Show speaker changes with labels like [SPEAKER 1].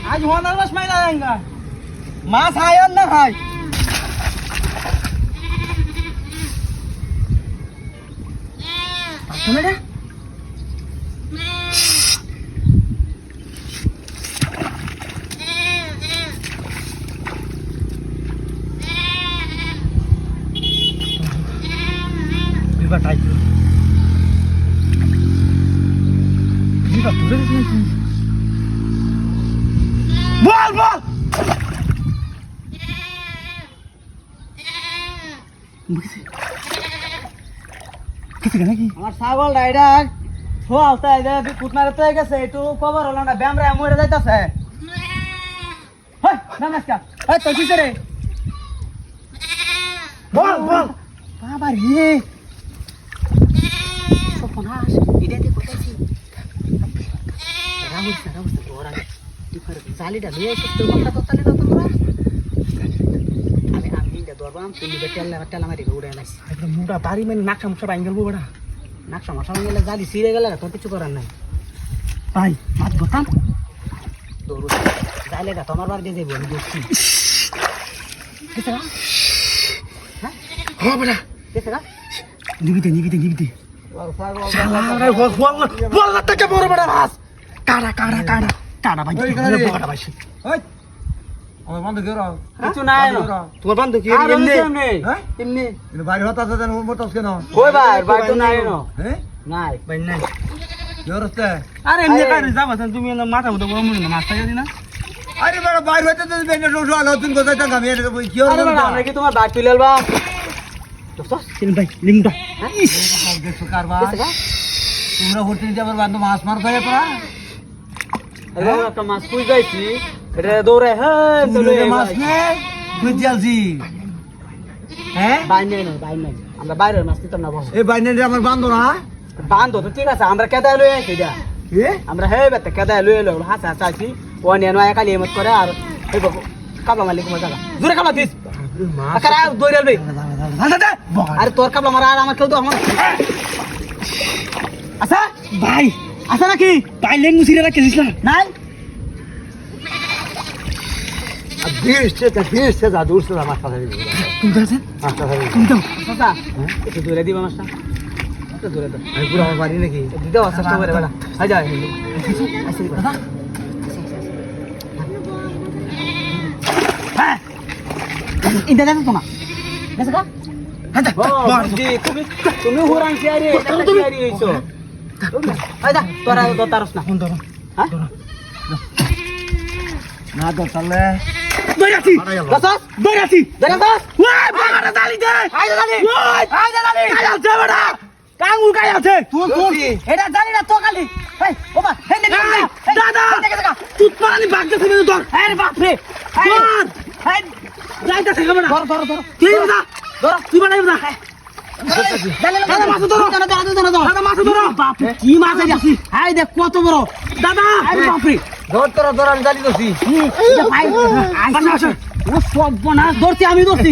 [SPEAKER 1] आज होणार बस महिना जाएगा मास आहे ना खाय तुम्ही টাইপ বল বল আমার ছাগল রাইডার ছো আলতা আইদা কুতনারে তো গেছে একটু খবর হলো না ব্যামরা মরে যাইতাছে হই নমস্কার হই তো কিসে রে বল বল বাবা রে সপনাস ইডাতে কোথাছি রাহুল ওরা ডিফার জালিটা লয়ে এসে তোমরা তো তালে দাও তোমরা আমি দে দরবাম তুমি তেলা মারি উড়ে আইছ একদম মুডা বাড়ি মানে নাকশা মুখা বাইঙ্গেল বড়া নাকশা মশা গেলে জালি সিরে গেলে তো কিছু করার নাই ভাই মাত বতাম দৌড় জালে গা তোমার বার দিয়ে যাইব আমি দেখছি কেসা হ্যাঁ হ্যাঁ বড়া কেসা নিবিতে বল না টাকা বড় বড় মাছ কাড়া ভাই বড় ভাই ওই আমার বন্ধ কি রাও কিছু নাই তোমার বন্ধ কি এমনি হ্যাঁ এমনি কিন্তু বাইরে হতা আছে জানো মোটস কেন কই ভাই তো নাই না হ্যাঁ নাই ভাই নাই জোরতে আরে এমনি কারে যাবা তুমি না মাথা মতো গরম না মাছ খাইয়া দিনা আরে বড় বাইরে হতে তো বেনে রোজ আলো তুমি কোথায় টাকা মেরে কি হলো আমরা কি তোমার বাট তুইলালবা দোস্ত চিন ভাই লিংটা হ্যাঁ দেখো কারবা তোমরা ভর্তি দিতে আবার বান্ধব মাছ মার খাইয়া পড়া আরে একটা মাছ কই যাইছি এটা দৌড়ে হ্যাঁ চলে মাছ নে বুঝালছি হ্যাঁ বাইনে নাই আমরা বাইরের মাছ দিতাম না বস এই বাইনে আমার বান্ধব না বান্ধব তো ঠিক আছে আমরা কেদা লই আইছি যা আমরা হে বেতে কেদা লই এলো হাসা হাসাছি ও নেনো একালি মত করে আর এই কাবলা মালিক মজা জোরে কাবলা দিস আকারা দৌড়াল ভাই আরে তোর কাবলা মারা আর আমার কেউ তো আমার আচ্ছা ভাই আচ্ছা নাকি পাইলেন মুসিরে রাখিস না নাই বিশ যা দূর से আমার কথা দিবি তুমি আছেন মাছটা ধরে তুমি দাও চাচা একটু দূরে দিবা মাছটা একটু দূরে দাও আমি পুরো আমার বাড়ি নাকি দিদাও চেষ্টা করে বেটা হাই যা আসি দাদা হ্যাঁ ইন্দা দাও তোমা দেখো কা হ্যাঁ তুমি হুরান সিয়ারি তুমি হইছো হাই যা তোরা দতারস না ফোন ধরো হ্যাঁ না তো চলে দইরাছি দইরাছি ওই বাগারে দালি দে আই দালি কাই আছে বড়া কাঙ্গুল কাই আছে তুই এটা জানি না তো কালি এই বাবা হেন দেখে দাদা তুই পানি বাগতে থেকে তোর আরে বাপ রে হেন যাইতা থেকে বড়া ধর তুই না ধর তুই বানাই না দাদা মাছ ধরো দাদা মাছ ধরো বাপ কি মাছ আছে হাই দেখ কত বড় দাদা আরে বাপ রে ধর আমি জানি দছি ও সব বনা ধরছি আমি ধরছি